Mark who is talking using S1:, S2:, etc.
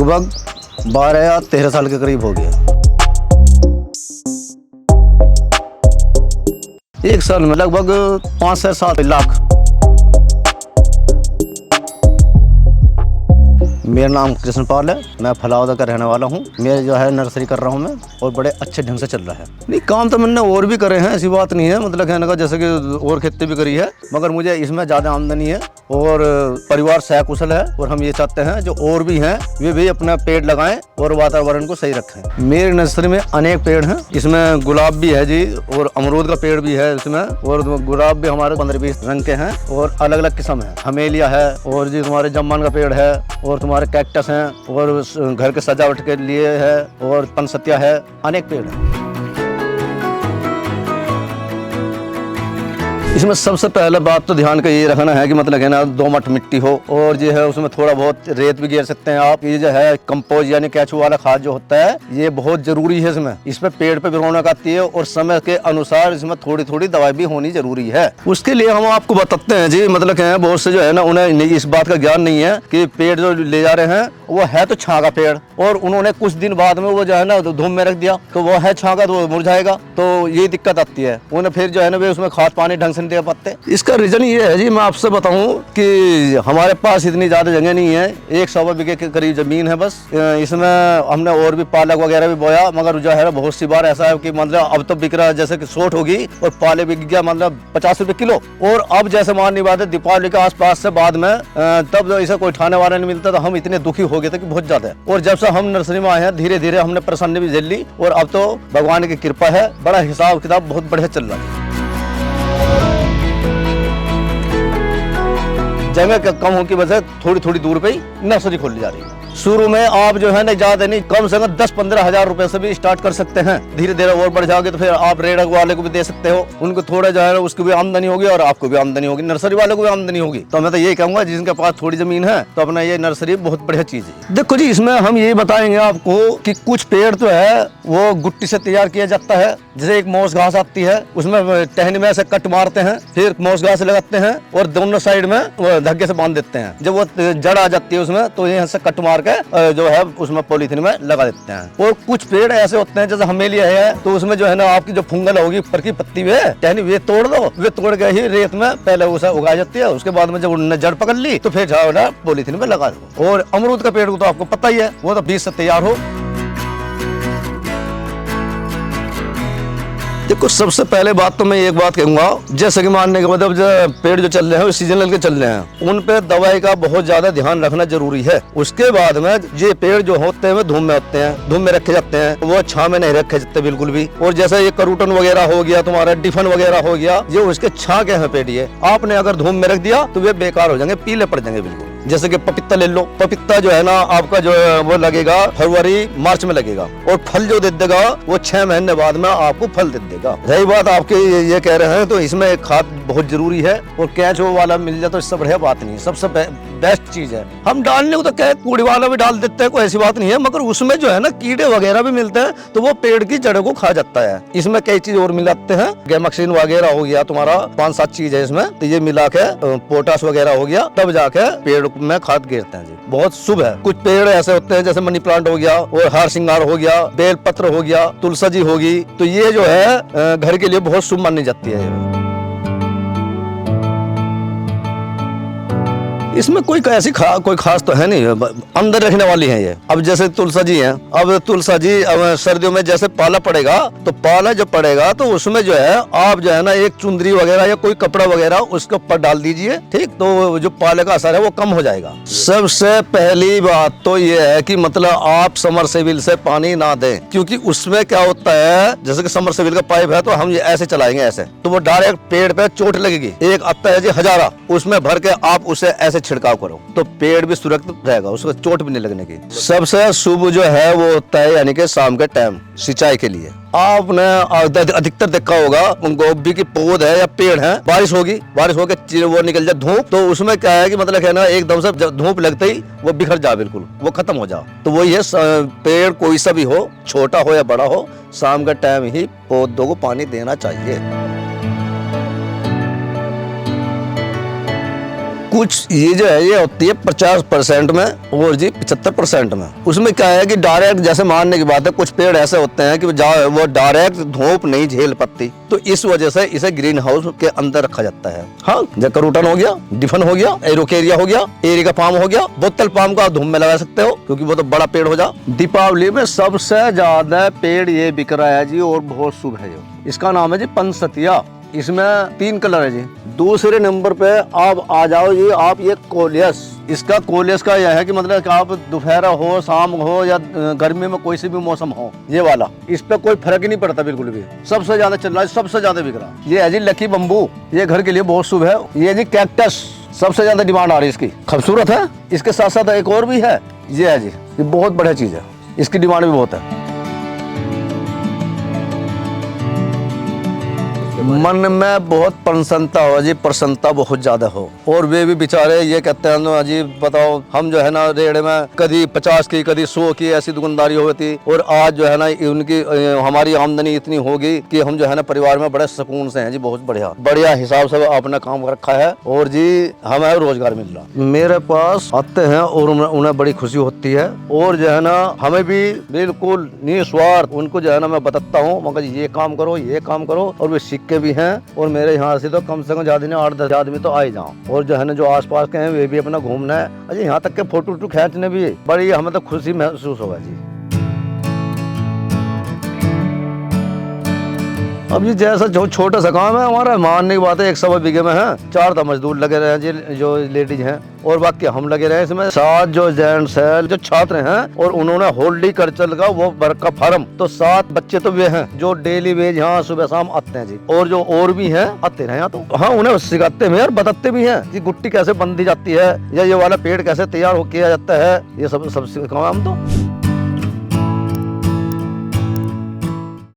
S1: लगभग 12 या 13 साल के करीब हो गया। एक साल में लगभग 5 से 7 लाख। मेरा नाम कृष्णपाल है, मैं फलावदा का रहने वाला हूँ। मेरे जो है नर्सरी कर रहा हूँ मैं, और बड़े अच्छे ढंग से चल रहा है। नहीं, काम तो मैंने और भी करे हैं, ऐसी बात नहीं है। मतलब कहने का जैसे कि और खेती भी करी है, मगर मुझे इसमें ज़्यादा आमदनी है और परिवार सहकुशल है। और हम ये चाहते हैं जो और भी हैं वे भी अपना पेड़ लगाएं और वातावरण को सही रखें। मेरी नर्सरी में अनेक पेड़ हैं। इसमें गुलाब भी है जी, और अमरूद का पेड़ भी है इसमें, और गुलाब भी हमारे 15-20 रंग के हैं और अलग अलग किस्म है। हमेलिया है, और जी तुम्हारे जम्मान का पेड़ है, और तुम्हारे कैक्टस हैं, और घर के सजावट के लिए है, और पनसतिया है, अनेक पेड़ हैं। इसमें सबसे पहले बात तो ध्यान का ये रखना है कि मतलब है ना, दोमट मिट्टी हो, और जो है उसमें थोड़ा बहुत रेत भी गिर सकते हैं आप। ये जो है कंपोज यानी केचुआ वाला खाद जो होता है, ये बहुत जरूरी है इसमें। इसमें पेड़ पे भी रौनक आती है, और समय के अनुसार इसमें थोड़ी थोड़ी दवाई भी होनी जरूरी है। उसके लिए हम आपको बताते हैं जी, मतलब क्या है, बहुत से जो है ना उन्हें इस बात का ज्ञान नहीं है कि पेड़ जो ले जा रहे हैं वो है तो छां का पेड़, और उन्होंने कुछ दिन बाद में वो जो है ना धूप में रख दिया, तो वो है छां का तो वो मुरझाएगा। तो ये दिक्कत आती है, उन्हें फिर जो है ना वे उसमें खाद पानी ढंग से नहीं दे पाते। इसका रीजन ये है जी, मैं आपसे बताऊं कि हमारे पास इतनी ज्यादा जगह नहीं है, 100 बीघे के करीब जमीन है बस। इसमें हमने और भी पालक वगैरह भी बोया, मगर जो है बहुत सी बार ऐसा है कि मतलब अब तो बिक रहा है, जैसे कि सोट होगी और पाले बिक गया मतलब 50 रुपए किलो। और अब जैसे माननी बात है दीपावली के आसपास से बाद में तब जो इसे कोई ठाने वाला नहीं मिलता, तो हम इतने दुखी हो गए थे कि बहुत ज्यादा। और जब से हम नर्सरी में आए हैं, धीरे धीरे हमने परेशानी भी झेल ली, और अब तो भगवान की कृपा है, बड़ा हिसाब किताब बहुत बढ़िया चल रहा है। जगह कम होने की वजह से थोड़ी थोड़ी दूर पे ही नर्सरी खोली जा रही है। शुरू में आप जो है ना ज्यादा नहीं, कम से कम 10-15 हजार रुपए से भी स्टार्ट कर सकते हैं। धीरे धीरे और बढ़ जाओगे तो फिर आप रेडक वाले को भी दे सकते हो, उनको थोड़ा जो है उसकी भी आमदनी होगी और आपको भी आमदनी होगी, नर्सरी वाले को भी आमदनी होगी। तो मैं तो यही कहूंगा जिनके पास थोड़ी जमीन है तो अपना ये नर्सरी बहुत बढ़िया चीज है। देखो जी, इसमें हम ये बताएंगे आपको कि कुछ पेड़ तो है वो गुट्टी से तैयार किया जाता है। जैसे एक मौस घास आती है, उसमें टहनी में से कट मारते हैं, फिर मौस घास लगाते हैं और दोनों साइड में धग्गे से बांध देते हैं। जब वो जड़ आ जाती है उसमें, तो यहाँ से कट मार के जो है उसमें पॉलीथीन में लगा देते हैं। और कुछ पेड़ ऐसे होते हैं, जैसे हमेलिया है, तो उसमें जो है ना आपकी जो फंगल होगी ऊपर की पत्ती में टहनी, वे तोड़ दो, वे तोड़ के ही रेत में पहले उसे उगाई जाती है। उसके बाद में जब उन्होंने जड़ पकड़ ली तो फिर जो है पॉलीथीन में लगा दो। और अमरूद का पेड़ को तो आपको पता ही है, वो तो बीज से तैयार हो। देखो, सबसे पहले बात तो मैं एक बात कहूंगा, जैसे कि मानने के मतलब पेड़ जो चल रहे हैं सीजनल के चल रहे हैं, उन पे दवाई का बहुत ज्यादा ध्यान रखना जरूरी है। उसके बाद में ये पेड़ जो होते हैं धूप में होते हैं, धूप में रखे जाते हैं, वो छां में नहीं रखे जाते बिल्कुल भी। और जैसे ये करूटन वगैरह हो गया, तुम्हारा डिफन वगैरह हो गया, ये उसके छां के हैं पेड़, ये आपने अगर धूप में रख दिया तो वे बेकार हो जाएंगे, पीले पड़ जाएंगे बिल्कुल। जैसे कि पपीता ले लो, पपीता जो है ना आपका जो है वो लगेगा फरवरी मार्च में लगेगा, और फल जो दे देगा वो 6 महीने बाद में आपको फल दे देगा। रही बात आपके ये कह रहे हैं, तो इसमें खाद बहुत जरूरी है, और कैचो वाला मिल जाए तो इससे बढ़िया बात नहीं है, सबसे बेस्ट चीज है। हम डालने को तो क्या कूड़ी वाला भी डाल देते हैं, कोई ऐसी बात नहीं है, मगर उसमें जो है ना कीड़े वगैरह भी मिलते हैं, तो वो पेड़ की जड़ों को खा जाता है। इसमें कई चीज और मिलाते हैं, गैमक्सिन वगैरह हो गया, तुम्हारा 5-7 चीज है इसमें, तो ये मिला के पोटास वगैरह हो गया, तब जाके पेड़ में खाद गिरते हैं जी। बहुत शुभ है। कुछ पेड़ ऐसे होते हैं जैसे मनी प्लांट हो गया, और हार सिंगार हो गया, बेल पत्र हो गया, तुलसी जी होगी, तो ये जो है घर के लिए बहुत शुभ मानी जाती है। इसमें कोई ऐसी कोई खास तो है नहीं, अंदर रखने वाली है ये। अब जैसे तुलसी जी है, अब तुलसी जी अब सर्दियों में जैसे पाला पड़ेगा, तो पाला जब पड़ेगा तो उसमें जो है आप जो है ना एक चुंदरी वगैरह या कोई कपड़ा वगैरह उसके ऊपर डाल दीजिए, ठीक, तो जो पाले का असर है वो कम हो जाएगा। सबसे पहली बात तो ये है कि मतलब आप समरसेबिल से पानी ना दें, क्योंकि उसमें क्या होता है, जैसे कि समरसेबिल का पाइप है तो हम ये ऐसे चलाएंगे ऐसे, तो वो डायरेक्ट पेड़ पे चोट लगेगी। एक आता है जी हजारा, उसमें भर के आप उसे ऐसे छिड़काव करो तो पेड़ भी सुरक्षित रहेगा, उसको चोट भी नहीं लगने की। सबसे शुभ जो है वो होता है यानी कि शाम के टाइम सिंचाई के लिए। आपने अधिकतर देखा होगा गोभी की पौध है या पेड़ है, बारिश होगी, बारिश होकर वो निकल जाए धूप, तो उसमें क्या है कि मतलब है ना एकदम से धूप लगते ही वो बिखर जा, बिल्कुल वो खत्म हो जा। तो वही है, पेड़ कोई सा भी हो, छोटा हो या बड़ा हो, शाम के टाइम ही पौधों को पानी देना चाहिए। कुछ ये जो है ये होती है 50% में और जी 75% में। उसमें क्या है कि डायरेक्ट जैसे मानने की बात है, कुछ पेड़ ऐसे होते हैं कि वो डायरेक्ट धूप नहीं झेल पाती, तो इस वजह से इसे ग्रीन हाउस के अंदर रखा जाता है। हाँ, जैकरूटन हो गया, डिफन हो गया, एरोकेरिया हो गया, एरिका पाम हो गया। बोतल पाम का धूप में लगा सकते हो क्योंकि वो तो बड़ा पेड़ हो जा। दीपावली में सबसे ज्यादा पेड़ ये बिक रहा है जी और बहुत शुभ है जो, इसका नाम है जी पंचसतिया। इसमें 3 कलर है जी। दूसरे नंबर पे आप आ जाओ जी, आप ये कोलियस। इसका कोलियस का यह है कि मतलब कि आप दोपहर हो, शाम हो या गर्मी में कोई सी भी मौसम हो, ये वाला इस पे कोई फर्क ही नहीं पड़ता बिल्कुल भी। सबसे ज्यादा चल रहा है, सबसे ज्यादा बिक रहा है। ये है जी लकी बम्बू, ये घर के लिए बहुत शुभ है। ये जी कैक्टस, सबसे ज्यादा डिमांड आ रही है इसकी, खूबसूरत है। इसके साथ साथ एक और भी है, ये है जी, ये बहुत बढ़िया चीज है, इसकी डिमांड भी बहुत है। मन में बहुत प्रसन्नता हो जी, प्रसन्नता बहुत ज्यादा हो। और वे भी बेचारे ये कहते हैं ना जी, बताओ हम जो है ना रेड़े में कभी 50 की कभी 100 की ऐसी दुकानदारी हो थी, और आज जो है ना उनकी हमारी आमदनी इतनी होगी कि हम जो है ना परिवार में बड़े सुकून से हैं जी। बहुत बढ़िया हिसाब से अपना काम रखा है और जी हमें रोजगार मिल रहा। मेरे पास आते हैं और उन्हें बड़ी खुशी होती है, और जो है ना हमें भी बिल्कुल निस्वार्थ उनको जो है ना मैं बताता हूँ, मगर ये काम करो, ये काम करो, और वे सीख के भी हैं। और मेरे यहाँ से तो कम से कम ज्यादा नहीं 8-10 आदमी तो आ ही जाओ, और जो है ना जो आसपास के हैं वे भी अपना घूमना है। अजय यहाँ तक के फोटो खींचने भी बड़ी हमें तो खुशी महसूस होगा जी। अब ये जैसा जो छोटा सा काम है हमारा, मानने की बात है 100 बीघे में है, 4 तो मजदूर लगे रहे हैं जी, जो लेडीज हैं, और बाकी हम लगे रहे हैं इसमें। 7 जो जेंट्स है, जो छात्र हैं, और उन्होंने हॉर्टिकल्चर का वो वर्क का फार्म, तो 7 बच्चे तो वे हैं जो डेली वेज यहाँ सुबह शाम आते हैं जी। और जो और भी हैं आते हैं यहाँ, तो हाँ उन्हें सिखाते भी हैं और बताते भी हैं कि गुट्टी कैसे बंधी जाती है, या ये वाला पेड़ कैसे तैयार किया जाता है, ये सब सिखाओ हम तो।